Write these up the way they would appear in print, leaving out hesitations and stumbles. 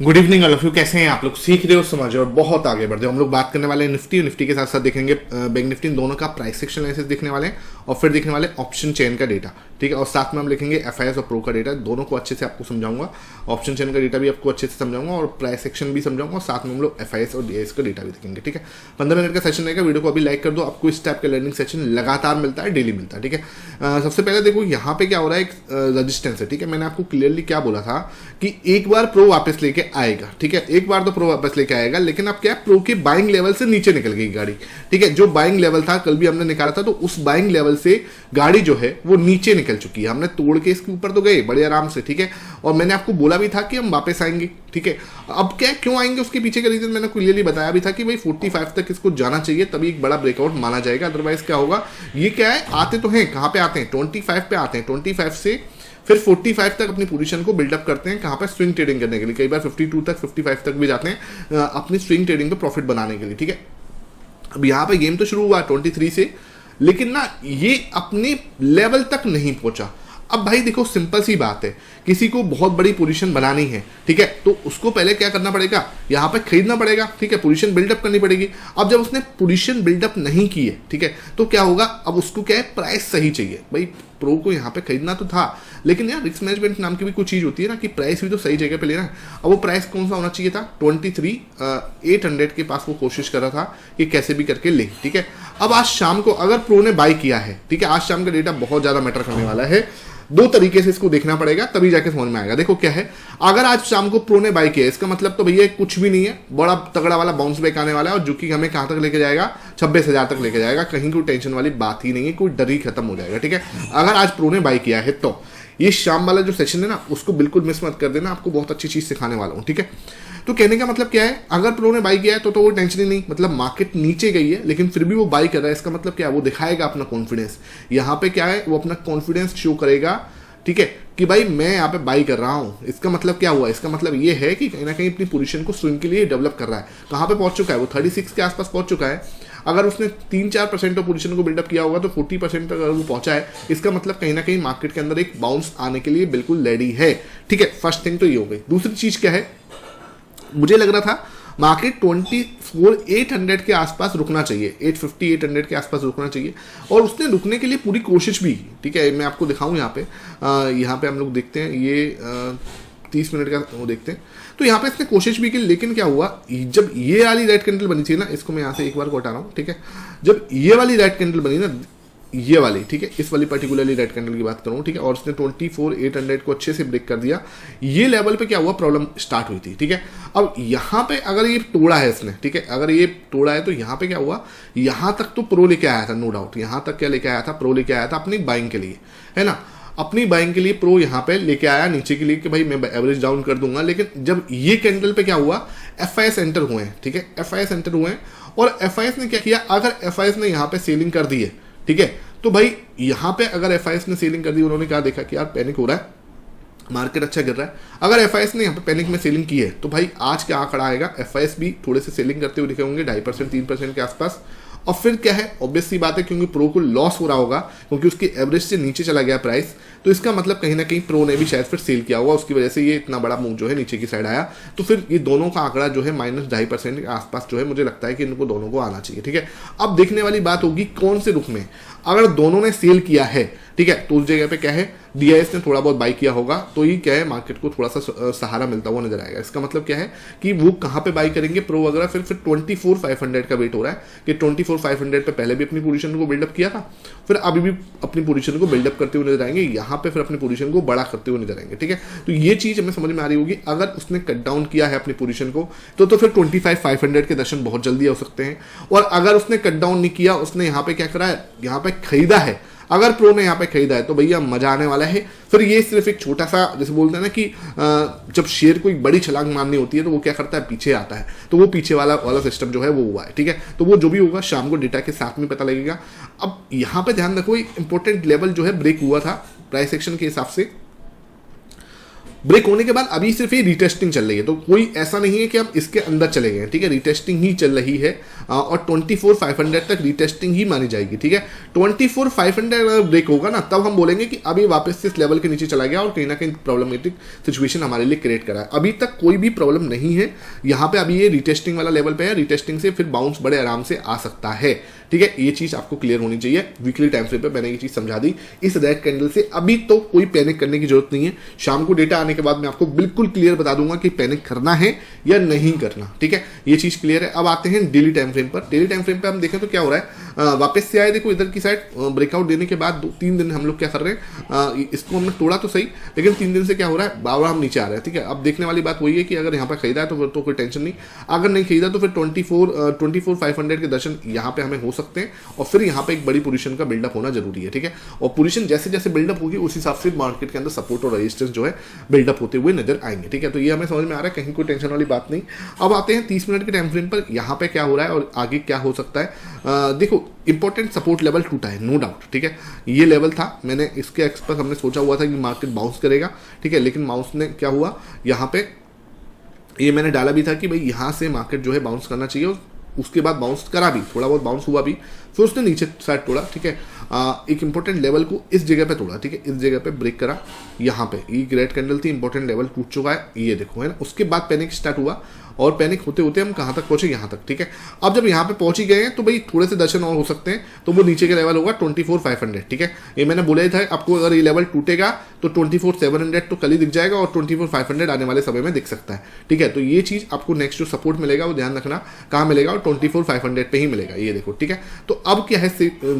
Good evening all of you. कैसे हैं आप लोग? सीख रहे हो, समझ रहे हो, बहुत आगे बढ़ रहे हो। हम लोग बात करने वाले हैं निफ्टी के साथ साथ देखेंगे बैंक निफ्टी, दोनों का प्राइस सेक्शन एनालिसिस देखने वाले हैं और फिर देखने वाले ऑप्शन चेन का डेटा, ठीक है। और साथ में हम लिखेंगे एफआईएस और प्रो का डेटा, दोनों को अच्छे से आपको समझाऊंगा। ऑप्शन चेन का डेटा भी आपको अच्छे से समझाऊंगा और प्राइस सेक्शन भी समझाऊंगा और साथ में हम लोग एफआईएस और डीआईएस का डेटा भी देखेंगे, ठीक है। 15 मिनट का सेशन रहेगा। वीडियो को अभी लाइक कर दो। आपको इस टाइप का लर्निंग सेशन लगातार मिलता है, डेली मिलता है, ठीक है। सबसे पहले देखो यहाँ पे क्या हो रहा है, एक रजिस्टेंस है, ठीक है। मैंने आपको क्लियरली क्या बोला था कि एक बार प्रो वापस लेके आएगा, ठीक है। एक बार तो प्रो वापस लेके आएगा, लेकिन अब क्या है, प्रो के बाइंग लेवल से नीचे निकल गई गाड़ी, ठीक है। जो बाइंग लेवल था कल भी हमने निकाला था, तो उस बाइंग लेवल से गाड़ी जो है वो नीचे निकल चुकी है। हमने तोड़ के इसके ऊपर तो गए बड़े आराम से, ठीक है। और मैंने आपको बोला भी था कि हम वापस आएंगे, ठीक है। अब क्या क्यों आएंगे, उसके पीछे का रीजन मैंने क्लियरली बताया भी था कि भाई 45 तक इसको जाना चाहिए, तभी एक बड़ा ब्रेकआउट माना जाएगा। अदरवाइज क्या होगा, ये क्या है, आते तो हैं, कहां पे आते हैं, 25 पे आते हैं। 25 से फिर 45 तक अपनी पोजीशन को बिल्डअप करते हैं, कहां पे, स्विंग ट्रेडिंग करने के लिए। कई बार 52 तक, 55 तक भी जाते हैं अपनी स्विंग ट्रेडिंग पे प्रॉफिट बनाने के लिए, ठीक है। अब यहाँ पे गेम तो शुरू हुआ 23 से, लेकिन ना ये अपने लेवल तक नहीं पहुंचा। अब भाई देखो, सिंपल सी बात है, किसी को बहुत बड़ी पोजीशन बनानी है, ठीक है, तो उसको पहले क्या करना पड़ेगा, यहाँ पे खरीदना पड़ेगा, ठीक है, पोजीशन बिल्डअप करनी पड़ेगी। अब जब उसने पोजीशन बिल्डअप नहीं की है, ठीक है, तो क्या होगा, अब उसको क्या है, प्राइस सही चाहिए। भाई प्रो को यहाँ पे खरीदना तो था, लेकिन यार रिस्क मैनेजमेंट नाम की भी कुछ चीज़ होती है ना, कि प्राइस भी तो सही जगह पे लेना है। अब वो प्राइस कौन सा होना चाहिए था, 23,800 के पास वो कोशिश कर रहा था कि कैसे भी करके ले, ठीक है। अब आज शाम को अगर प्रो ने बाई किया है, ठीक है, आज शाम का डेटा बहुत ज़्यादा मैटर करने वाला है। दो तरीके से इसको देखना पड़ेगा, तभी जाके समझ में आएगा। देखो क्या है, अगर आज शाम को प्रो ने बाई किया, इसका मतलब तो भैया कुछ भी नहीं है, बड़ा तगड़ा वाला बाउंस बैक आने वाला है, और जो कि हमें कहां तक लेके जाएगा, 26,000 तक लेके जाएगा। कहीं कोई टेंशन वाली बात ही नहीं है, कोई डर ही खत्म हो जाएगा, ठीक है। अगर आज प्रो ने बाई किया है, तो ये शाम वाला जो सेशन है ना, उसको बिल्कुल मिस मत कर देना। आपको बहुत अच्छी चीज सिखाने वाला हूं, ठीक है। तो कहने का मतलब क्या है, अगर प्रो ने बाई किया है तो वो टेंशन ही नहीं, मतलब मार्केट नीचे गई है लेकिन फिर भी वो बाई कर रहा है, इसका मतलब क्या है, वो दिखाएगा अपना कॉन्फिडेंस। यहाँ पे क्या है, वो अपना कॉन्फिडेंस शो करेगा, ठीक है, कि भाई मैं यहाँ पे बाई कर रहा हूँ। इसका मतलब क्या हुआ, इसका मतलब ये है कि कहीं ना कहीं अपनी पोजीशन को स्विंग के लिए डेवलप कर रहा है। कहाँ पे पहुंच चुका है, वो 36 के आसपास पहुंच चुका है। अगर उसने 3-4% ऑफ पोजीशन को बिल्डअप किया होगा तो 40% तक अगर वो पहुंचा है, इसका मतलब कहीं ना कहीं मार्केट के अंदर एक बाउंस आने के लिए बिल्कुल रेडी है, ठीक है। फर्स्ट थिंग तो ये हो गई। दूसरी चीज क्या है, मुझे लग रहा था मार्केट 24,800 के आसपास रुकना चाहिए, 850-800 के आसपास रुकना चाहिए, और उसने रुकने के लिए पूरी कोशिश भी की, ठीक है। मैं आपको दिखाऊं यहाँ पे हम लोग देखते हैं, ये 30 मिनट का वो देखते हैं। तो यहाँ पे इसने कोशिश भी की, लेकिन क्या हुआ, जब ये वाली राइट कैंडल बनी थी ना, इसको मैं यहाँ से एक बार को हटा रहा हूँ, ठीक है। जब ये वाली राइट कैंडल बनी ना, ये वाली, ठीक है, इस वाली पर्टिकुलरली रेड कैंडल की बात करूं, ठीक है, और उसने 24,800 को अच्छे से ब्रेक कर दिया। ये लेवल पे क्या हुआ, प्रॉब्लम स्टार्ट हुई थी, ठीक है। अब यहाँ पे अगर ये तोड़ा है इसने, ठीक है, अगर ये तोड़ा है तो यहाँ पे क्या हुआ, यहाँ तक तो प्रो लेके आया था, नो डाउट। यहाँ तक क्या लेके आया था, प्रो लेके आया था अपनी बाइंग के लिए, है ना, अपनी बाइंग के लिए प्रो यहाँ पे लेके आया नीचे के लिए कि भाई मैं एवरेज डाउन कर दूंगा। लेकिन जब ये कैंडल पे क्या हुआ, एफआईएस एंटर हुए हैं, ठीक है, एफआईएस एंटर हुए हैं, और एफआईएस ने क्या किया, अगर एफआईएस ने यहाँ पे सेलिंग कर दी है, ठीक है, तो भाई यहाँ पे अगर एफआईएस ने सेलिंग कर दी, उन्होंने क्या देखा कि यार पैनिक हो रहा है, मार्केट अच्छा गिर रहा है। अगर एफआईएस ने यहाँ पे पैनिक में सेलिंग की है, तो भाई आज क्या आंकड़ा आएगा, एफआईएस भी थोड़े से सेलिंग करते हुए दिखे होंगे, 2.5%, 3% के आसपास। और फिर क्या है, ऑब्वियस सी बात है, क्योंकि प्रो को लॉस हो रहा होगा, क्योंकि उसकी एवरेज से नीचे चला गया प्राइस, तो इसका मतलब कहीं ना कहीं प्रो ने भी शायद फिर सेल किया होगा, उसकी वजह से ये इतना बड़ा मूव जो है नीचे की साइड आया। तो फिर ये दोनों का आंकड़ा जो है -2.5% के आसपास जो है, मुझे लगता है कि इनको दोनों को आना चाहिए, ठीक है। अब देखने वाली बात होगी कौन से रुख में, अगर दोनों ने सेल किया है, ठीक है, तो उस जगह पे क्या है, डीआईएस ने थोड़ा बहुत बाई किया होगा, तो ये क्या है, मार्केट को थोड़ा सा सहारा मिलता हुआ नजर आएगा। इसका मतलब क्या है कि वो कहाँ पे बाई करेंगे, प्रो वगैरह। फिर 24,500 का वेट हो रहा है कि 24,500 पे पहले भी अपनी पोजीशन को बिल्डअप किया था, फिर अभी भी अपनी पोजीशन को बिल्डअप करते हुए नजर आएंगे, यहाँ पे फिर अपनी पोजीशन को बड़ा करते हुए नजर आएंगे, ठीक है। तो ये चीज हमें समझ में आ रही होगी, अगर उसने कट डाउन किया है अपनी पोजीशन को, तो फिर 25,500 के दर्शन बहुत जल्दी हो सकते हैं। और अगर उसने कट डाउन नहीं किया, उसने यहाँ पे क्या करा है, यहाँ पे खरीदा है, अगर प्रो ने यहाँ पे खरीदा है, तो भैया मजा आने वाला है। फिर ये सिर्फ एक छोटा सा, जैसे बोलते हैं ना कि जब शेयर को एक बड़ी छलांग मारनी होती है, तो वो क्या करता है, पीछे आता है, तो वो पीछे वाला सिस्टम जो है वो हुआ है, ठीक है। तो वो जो भी होगा शाम को डेटा के साथ में पता लगेगा। अब यहाँ पे ध्यान रखो, एक इंपॉर्टेंट लेवल जो है ब्रेक हुआ था प्राइस एक्शन के हिसाब से, ब्रेक होने के बाद अभी सिर्फ ये रिटेस्टिंग चल रही है, तो कोई ऐसा नहीं है कि हम इसके अंदर चले गए, ठीक है, रिटेस्टिंग ही चल रही है और 24,500 तक रिटेस्टिंग ही मानी जाएगी, ठीक है। 24,500 अगर ब्रेक होगा ना तब हम बोलेंगे कि अभी वापस से इस लेवल के नीचे चला गया और कहीं ना कहीं प्रॉब्लमेटिक सिचुएशन हमारे लिए क्रिएट करा है। अभी तक कोई भी प्रॉब्लम नहीं है यहाँ पे, अभी ये रिटेस्टिंग वाला लेवल पे है, रिटेस्टिंग से फिर बाउंस बड़े आराम से आ सकता है, ठीक है। ये चीज आपको क्लियर होनी चाहिए। वीकली टाइम फ्रेम पे मैंने ये चीज समझा दी। इस रेड कैंडल से अभी तो कोई पैनिक करने की जरूरत नहीं है। शाम को डेटा आने के बाद मैं आपको बिल्कुल क्लियर बता दूंगा कि पैनिक करना है या नहीं करना, ठीक है, ये चीज क्लियर है। अब आते हैं डेली टाइम फ्रेम पर। डेली टाइम फ्रेम पे हम देखें तो क्या हो रहा है, वापस से आए, देखो इधर की साइड ब्रेकआउट देने के बाद 2-3 दिन हम लोग क्या कर रहे हैं, इसको हमने तोड़ा तो सही, लेकिन 3 दिन से क्या हो रहा है, बार हम नीचे आ रहे हैं, ठीक है। अब देखने वाली बात वही है कि अगर यहाँ पर खरीदा है तो फिर तो कोई टेंशन नहीं, अगर नहीं खरीदा तो फिर 24,500 के दर्शन यहाँ पे हमें हो सकते हैं और फिर यहाँ पे एक बड़ी पोजीशन का बिल्डअप होना जरूरी है, ठीक है। और पोजीशन जैसे जैसे बिल्डअप होगी उस हिसाब से मार्केट के अंदर सपोर्ट और रेजिस्टेंस जो है बिल्डअप होते हुए नजर आएंगे, ठीक है। तो ये हमें समझ में आ रहा है, कहीं कोई टेंशन वाली बात नहीं। अब आते हैं 30 मिनट के टाइम फ्रेम पर, यहाँ पे क्या हो रहा है और आगे क्या हो सकता है। देखो इंपॉर्टेंट सपोर्ट लेवल टूटा है, नो डाउट, ठीक है। ये लेवल था, मैंने इसके एक्सपर्ट हमने सोचा हुआ था कि मार्केट बाउंस करेगा, ठीक है, लेकिन बाउंस ने क्या हुआ, यहाँ पे ये मैंने डाला भी था कि भाई यहाँ से मार्केट जो है बाउंस करना चाहिए, उसके बाद बाउंस करा भी, थोड़ा बहुत बाउंस हुआ भी, फिर उसने नीचे साइड तोड़ा, ठीक है। एक इंपॉर्टेंट लेवल को इस जगह पे तोड़ा, ठीक है, इस जगह पे ब्रेक करा, यहाँ पे ये ग्रेट कैंडल थी, इंपॉर्टेंट लेवल टूट चुका है, ये देखो है ना। उसके बाद पैनिक स्टार्ट हुआ और पैनिक होते होते हम कहाँ तक पहुंचे, यहाँ तक, ठीक है। अब जब यहाँ पे पहुंच ही गए हैं तो भाई थोड़े से दर्शन और हो सकते हैं, तो वो नीचे का लेवल होगा 24,500, ठीक है। ये मैंने बोला ही था आपको, अगर ये लेवल टूटेगा तो 24,700 तो कल ही दिख जाएगा और 24,500 आने वाले समय में दिख सकता है, ठीक है। तो ये चीज आपको नेक्स्ट जो सपोर्ट मिलेगा वो ध्यान रखना कहाँ मिलेगा, और 24,500 पे ही मिलेगा, ये देखो, ठीक है। तो अब क्या है,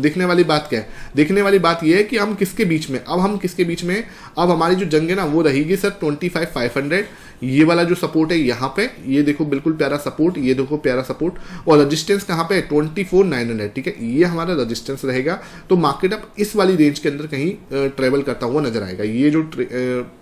देखने वाली बात क्या है, देखने वाली बात ये है कि हम किसके बीच में, अब हम किसके बीच में, अब हमारी जो जंग है ना वो रहेगी सर 25,500, ये वाला जो सपोर्ट है यहाँ पे, ये देखो बिल्कुल प्यारा सपोर्ट, ये देखो प्यारा सपोर्ट, और रजिस्टेंस कहाँ पे, 24,900, ठीक है, ये हमारा रजिस्टेंस रहेगा। तो मार्केट अब इस वाली रेंज के अंदर कहीं ट्रेवल करता हुआ नजर आएगा। ये जो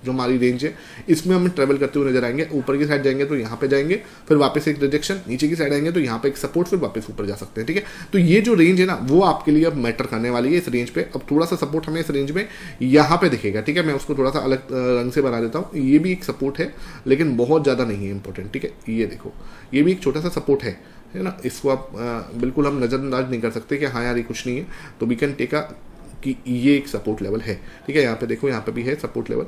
हमारी रेंज है इसमें हम ट्रेवल करते हुए नजर आएंगे। ऊपर की साइड जाएंगे तो यहाँ पे जाएंगे, फिर वापस एक रिजेक्शन, नीचे की साइड आएंगे तो यहाँ पे एक सपोर्ट, फिर वापस ऊपर जा सकते हैं, ठीक है। तो ये जो रेंज है ना वो आपके लिए अब मैटर करने वाली है। इस रेंज पे अब थोड़ा सा सपोर्ट हमें इस रेंज में यहाँ पे दिखेगा, ठीक है। मैं उसको थोड़ा सा अलग रंग से बना देता हूँ। ये भी एक सपोर्ट है लेकिन बहुत ज़्यादा नहीं है इंपॉर्टेंट, ठीक है। ये देखो ये भी एक छोटा सा सपोर्ट है ना, इसको आप बिल्कुल हम नज़रअंदाज नहीं कर सकते कि हाँ यार ये कुछ नहीं है, तो वी कैन टेक अ कि ये एक सपोर्ट लेवल है, ठीक है। यहाँ पे देखो, यहाँ पे भी है सपोर्ट लेवल,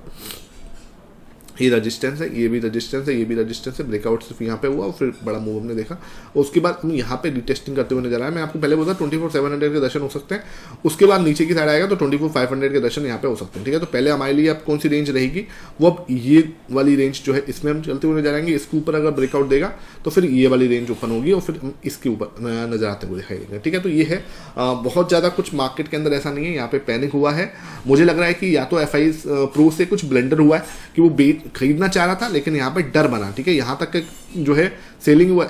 ये रजिस्टेंस है, ये भी रजिस्टेंस है, ये भी रजिस्टेंस है। ब्रेकआउट सिर्फ यहाँ पे हुआ और फिर बड़ा मूव हमने देखा, और उसके बाद हम यहाँ पे रिटेस्टिंग करते हुए नजर आया। मैं आपको पहले बोला 24,700 के दर्शन हो सकते हैं, उसके बाद नीचे की साइड आएगा तो 24,500 के दर्शन यहाँ पे हो सकते हैं, ठीक है। तो पहले हमारे लिए अब कौन सी रेंज रहेगी, वो अब ये वाली रेंज जो है इसमें हम चलते हुए नजर आएंगे। इसके ऊपर अगर ब्रेकआउट देगा तो फिर ये वाली रेंज ओपन होगी और फिर हम इसके ऊपर नजर आते हुए दिखाई देंगे, ठीक है। तो ये है, बहुत ज़्यादा कुछ मार्केट के अंदर ऐसा नहीं है। यहाँ पे पैनिक हुआ है, मुझे लग रहा है कि या तो FI प्रो से कुछ ब्लेंडर हुआ है कि वो खरीदना चाह रहा था लेकिन यहाँ पे डर बना, ठीक है। यहाँ तक जो है सेलिंग वो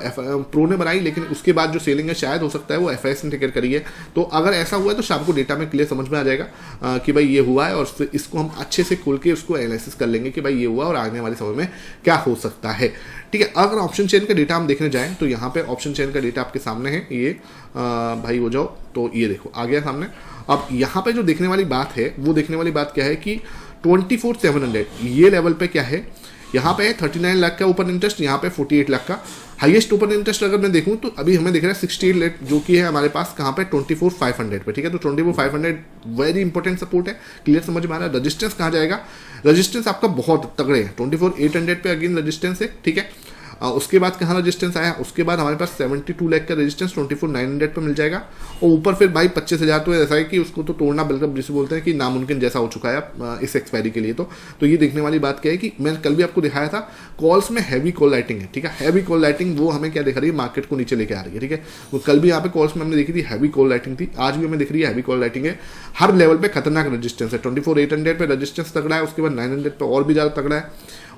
प्रो ने बनाई, लेकिन उसके बाद जो सेलिंग है शायद हो सकता है वो FIS ने टिकर करी है। तो अगर ऐसा हुआ है तो शाम को डेटा में क्लियर समझ में आ जाएगा कि भाई ये हुआ है, और फिर इसको हम अच्छे से खोल के उसको एनालिसिस कर लेंगे कि भाई ये हुआ और आने वाले समय में क्या हो सकता है, ठीक है। अगर ऑप्शन चेन का डेटा हम देखने जाएं तो यहाँ पे ऑप्शन चेन का डेटा आपके सामने है, ये भाई हो जाओ, तो ये देखो आ गया सामने। अब यहाँ पे जो देखने वाली बात है, वो देखने वाली बात क्या है कि 24,700 ये लेवल पे क्या है, यहाँ पे 39 लाख का ओपन इंटरेस्ट, यहाँ पे 48 लाख का हाईएस्ट ओपन इंटरेस्ट अगर मैं देखूँ तो अभी हमें दिख रहा है 68 लाख, जो कि है हमारे पास कहाँ पे 24,500 पे, ठीक है। तो 24,500 वेरी इंपॉर्टेंट सपोर्ट है, क्लियर समझ में आ रहा है। रजिस्टेंस कहाँ जाएगा, रजिस्टेंस आपका बहुत तगड़े है, 24,800 पे अगेन रजिस्टेंस है, ठीक है। उसके बाद कहाँ रजिस्टेंस आया, उसके बाद हमारे पास 72 लाख का रजिस्टेंस 24,900 पे मिल जाएगा, और ऊपर फिर भाई 25,000 तो ऐसा है कि उसको तो तोड़ना बिल्कुल जिसे बोलते हैं कि नामुमकिन जैसा हो चुका है इस एक्सपायरी के लिए। तो ये देखने वाली बात क्या है कि मैंने कल भी आपको दिखाया था, कॉल्स में हैवी कॉल राइटिंग है, ठीक है। हैवी कॉल राइटिंग वो हमें क्या दिखा रही है, मार्केट को नीचे लेके आ रही है, ठीक है। वो कल भी यहाँ पे कॉल्स में हमने देखी थी हैवी कॉल राइटिंग थी, आज भी हमें दिख रही है हैवी कॉल राइटिंग है। हर लेवल पे खतरनाक रजिस्टेंस है, 24,800 पे रजिस्टेंस तगड़ा है, उसके बाद 900 पे और भी ज़्यादा तगड़ा है,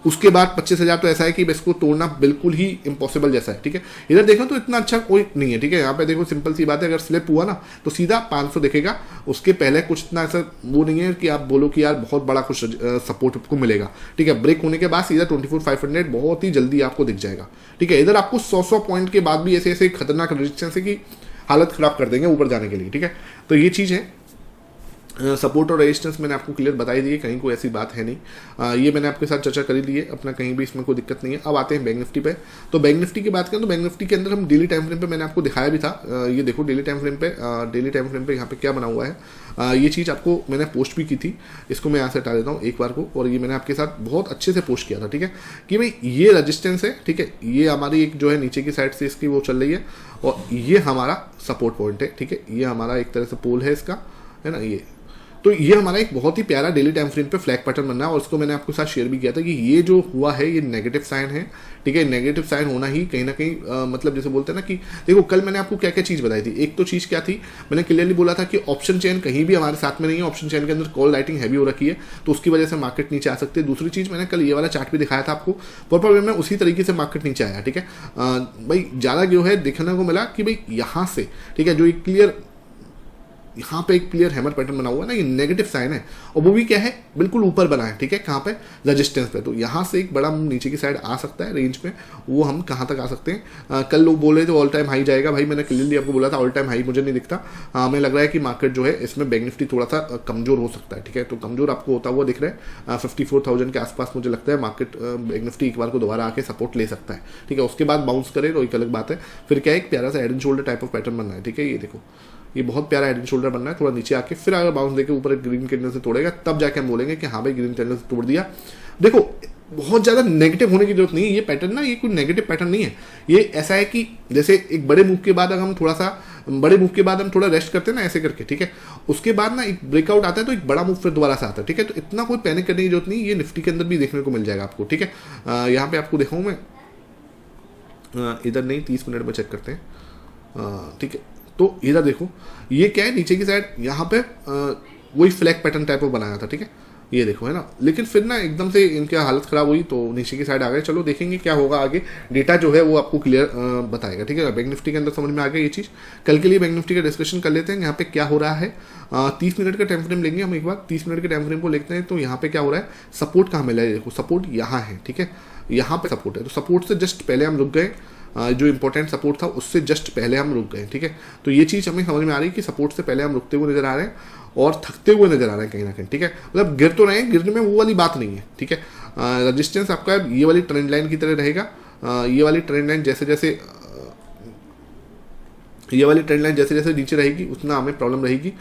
उसके बाद 25,000 तो ऐसा है कि इसको तोड़ना बिल्कुल ही इम्पॉसिबल जैसा है, ठीक है। इधर देखो तो इतना अच्छा कोई नहीं है, ठीक है। यहाँ पे देखो सिंपल सी बात है, अगर स्लिप हुआ ना तो सीधा 500 दिखेगा, उसके पहले कुछ इतना ऐसा वो नहीं है कि आप बोलो कि यार बहुत बड़ा कुछ सपोर्ट आपको मिलेगा, ठीक है। ब्रेक होने के बाद सीधा 24,500 बहुत ही जल्दी आपको दिख जाएगा, ठीक है। इधर आपको 100 पॉइंट के बाद भी ऐसे ऐसे खतरनाक रजिस्टेंस है कि हालत खराब कर देंगे ऊपर जाने के लिए, ठीक है। तो ये चीज़ है। सपोर्ट और रेजिस्टेंस मैंने आपको क्लियर बताई दी है, कहीं कोई ऐसी बात है नहीं। ये मैंने आपके साथ चर्चा करी दी है, अपना कहीं भी इसमें कोई दिक्कत नहीं है। अब आते हैं बैंक निफ्टी पे। तो बैंक निफ्टी की बात करें तो बैंक निफ्टी के अंदर हम डेली टाइम फ्रेम पे मैंने आपको दिखाया भी था। ये देखो डेली टाइम फ्रेम पे यहाँ पे क्या बना हुआ है। ये चीज़ आपको मैंने पोस्ट भी की थी, इसको मैं यहाँ से हटा देता हूँ एक बार को, और ये मैंने आपके साथ बहुत अच्छे से पोस्ट किया था, ठीक है, कि भाई ये रजिस्टेंस है, ठीक है, ये हमारी एक जो है नीचे की साइड से इसकी वो चल रही है, और ये हमारा सपोर्ट पॉइंट है, ठीक है, ये हमारा एक तरह से पोल है इसका, है ना। ये तो ये हमारा एक बहुत ही प्यारा डेली टाइम फ्रेम पे फ्लैग पैटर्न बनना है, और उसको मैंने आपके साथ शेयर भी किया था कि ये जो हुआ है ये नेगेटिव साइन है, ठीक है। नेगेटिव साइन होना ही कहीं ना कहीं मतलब जैसे बोलते हैं ना कि देखो कल मैंने आपको क्या क्या चीज़ बताई थी। एक तो चीज़ क्या थी, मैंने क्लियरली बोला था कि ऑप्शन चेन कहीं भी हमारे साथ में नहीं है, ऑप्शन चेन के अंदर कॉल राइटिंग हैवी हो रखी है, तो उसकी वजह से मार्केट नीचे आ सकती है। दूसरी चीज़ मैंने कल ये वाला चार्ट भी दिखाया था आपको, प्रॉपर वे में उसी तरीके से मार्केट नीचे आया, ठीक है। भाई ज़्यादा जो है देखने को मिला कि भाई यहाँ से, ठीक है, जो एक क्लियर यहाँ पे एक क्लियर हैमर पैटर्न बना हुआ है ना, ये नेगेटिव साइन है, और वो भी क्या है, बिल्कुल ऊपर बना है, ठीक है, कहाँ पे, रेजिस्टेंस पे। तो यहाँ से एक बड़ा नीचे की साइड आ सकता है रेंज में, वो हम कहाँ तक आ सकते हैं। कल लोग बोल रहे थे ऑल टाइम हाई जाएगा, भाई मैंने क्लियरली आपको बोला था ऑल टाइम हाई मुझे नहीं दिखता। हमें लग रहा है कि मार्केट जो है इसमें बैंक निफ्टी थोड़ा सा कमजोर हो सकता है, ठीक है। तो कमजोर आपको होता हुआ दिख रहा है 54,000 के आसपास, मुझे लगता है मार्केट बैंक निफ्टी एक बार को दोबारा आके सपोर्ट ले सकता है, ठीक है। उसके बाद बाउंस करे तो एक अलग बात है, फिर क्या है, एक प्यारा सा head and shoulder type of pattern बनना है, ठीक है। ये देखो ये बहुत प्यारा हेड एंड शोल्डर बनना है, थोड़ा नीचे आके फिर अगर बाउंस देके ऊपर एक ग्रीन कैंडल से तोड़ेगा, तब जाके हम बोलेंगे कि हाँ भाई ग्रीन कैंडल से तोड़ दिया। देखो बहुत ज़्यादा नेगेटिव होने की जरूरत नहीं है, ये पैटर्न ना, ये कोई नेगेटिव पैटर्न नहीं है। ये ऐसा है कि जैसे एक बड़े मूव के बाद अगर हम थोड़ा सा बड़े मूव के बाद हम थोड़ा रेस्ट करते हैं ना ऐसे करके, ठीक है, उसके बाद ना एक ब्रेकआउट आता है तो एक बड़ा मूव फिर दोबारा से आता है, ठीक है। तो इतना कोई पैनिक करने की जरूरत नहीं, ये निफ्टी के अंदर भी देखने को मिल जाएगा आपको, ठीक है। यहाँ पे आपको दिखाऊँ मैं, इधर नहीं 30 मिनट में चेक करते हैं, ठीक है। तो इधर देखो ये क्या है, नीचे की साइड यहाँ पे वही फ्लैग पैटर्न टाइप ऑफ बनाया था, ठीक है, ये देखो, है ना। लेकिन फिर ना एकदम से इनकी हालत खराब हुई तो नीचे की साइड आ गए। चलो देखेंगे क्या होगा आगे, डेटा जो है वो आपको क्लियर बताएगा, ठीक है। बैंक निफ्टी के अंदर समझ में आ गया ये चीज़। कल के लिए बैंक निफ्टी का डिस्कशन कर लेते हैं, यहाँ पे क्या हो रहा है। 30 मिनट का टाइम फ्रेम लेंगे हम एक बार, 30 मिनट के टाइम फ्रेम को लेते हैं। तो यहाँ पे क्या हो रहा है, सपोर्ट कहाँ मिला है, देखो सपोर्ट यहाँ है, ठीक है, यहाँ पे सपोर्ट है। तो सपोर्ट से जस्ट पहले हम रुक गए, जो इंपॉर्टेंट सपोर्ट था उससे जस्ट पहले हम रुक गए, ठीक है। तो ये चीज़ हमें समझ में आ रही है कि सपोर्ट से पहले हम रुकते हुए नजर आ रहे हैं और थकते हुए नजर आ रहे हैं कहीं ना कहीं, ठीक है। मतलब गिर तो रहे हैं, गिरने में वो वाली बात नहीं है, ठीक है। रजिस्टेंस आपका ये वाली ट्रेंड लाइन की तरह रहेगा। ये वाली ट्रेंड लाइन जैसे जैसे जैसे जैसे नीचे रहेगी उतना हमें प्रॉब्लम रहेगी।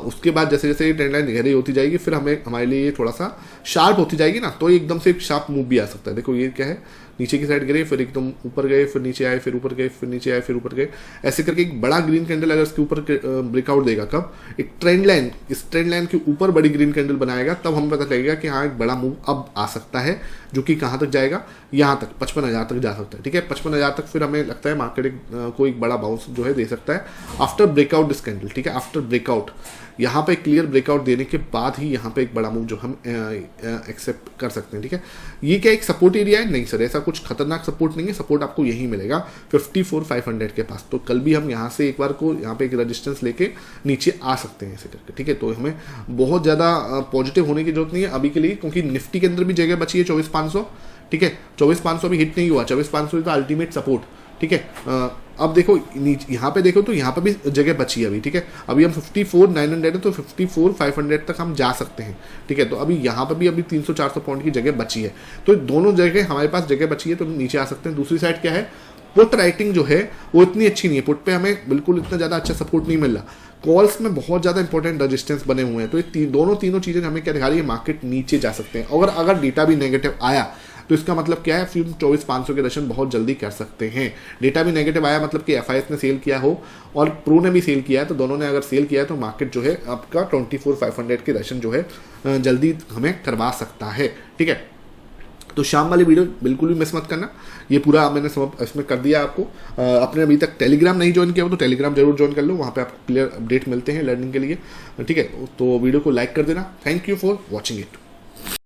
उसके बाद जैसे जैसे ये ट्रेंड लाइन गहरी होती जाएगी फिर हमारे लिए ये थोड़ा सा शार्प होती जाएगी ना, तो एकदम से एक शार्प मूव भी आ सकता है। देखो ये क्या है, नीचे की साइड गिरे फिर एकदम ऊपर गए, फिर नीचे आए, फिर ऊपर गए, फिर नीचे आए, फिर ऊपर गए, ऐसे करके एक बड़ा ग्रीन कैंडल अगर इसके ऊपर ब्रेकआउट देगा, कब, एक ट्रेंड लाइन, इस ट्रेंड लाइन के ऊपर बड़ी ग्रीन कैंडल बनाएगा, तब हमें पता लगेगा कि हाँ एक बड़ा मूव अब आ सकता है, जो कि कहाँ तक जाएगा, यहाँ तक 55,000 तक जा सकता है, ठीक है। 55,000 तक फिर हमें लगता है मार्केट कोई एक बड़ा बाउंस जो है दे सकता है आफ्टर ब्रेकआउट दिस कैंडल, ठीक है। आफ्टर ब्रेकआउट यहाँ पे क्लियर ब्रेकआउट देने के बाद ही यहाँ पे एक बड़ा मूव जो हम एक्सेप्ट कर सकते हैं, ठीक है। ये क्या एक सपोर्ट एरिया है? नहीं सर, ऐसा कुछ खतरनाक सपोर्ट नहीं है। सपोर्ट आपको यही मिलेगा 54,500 के पास। तो कल भी हम यहाँ से एक बार को यहाँ पे एक रेजिस्टेंस लेके नीचे आ सकते हैं ऐसे करके, ठीक है। तो हमें बहुत ज़्यादा पॉजिटिव होने की जरूरत नहीं है अभी के लिए, क्योंकि निफ्टी के अंदर भी जगह बची है 24,500, ठीक है। 24,500 भी हिट नहीं हुआ, 24,500 तो अल्टीमेट सपोर्ट, ठीक है। अब देखो यहाँ पे देखो तो यहाँ पे भी जगह बची है अभी, ठीक है। अभी हम 54,900 है तो 54,500 तक हम जा सकते हैं, ठीक है। तो अभी यहाँ पे भी अभी 300-400 पॉइंट की जगह बची है, तो दोनों जगह हमारे पास जगह बची है, तो हम नीचे आ सकते हैं। दूसरी साइड क्या है, पुट राइटिंग जो है वो इतनी अच्छी नहीं है, पुट पे हमें बिल्कुल इतना ज़्यादा अच्छा सपोर्ट नहीं मिल रहा। कॉल्स में बहुत ज़्यादा इंपॉर्टेंट रेजिस्टेंस बने हुए हैं, तो ये तीनों चीज़ें हमें क्या दिखा रही है, मार्केट नीचे जा सकते हैं। और अगर डेटा भी नेगेटिव आया तो इसका मतलब क्या है, फिर 24,500 के दर्शन बहुत जल्दी कर सकते हैं। डेटा भी नेगेटिव आया मतलब कि FIS ने सेल किया हो और प्रो ने भी सेल किया है, तो दोनों ने अगर सेल किया है तो मार्केट जो है आपका 24,500 के दर्शन जो है जल्दी हमें करवा सकता है, ठीक है। तो शाम वाली वीडियो बिल्कुल भी मिस मत करना, ये पूरा मैंने सब इसमें कर दिया आपको। अपने अभी तक टेलीग्राम नहीं ज्वाइन किया हो तो टेलीग्राम जरूर ज्वाइन कर लो, वहाँ पे आपको क्लियर अपडेट मिलते हैं लर्निंग के लिए, ठीक है। तो वीडियो को लाइक कर देना। Thank you for watching it.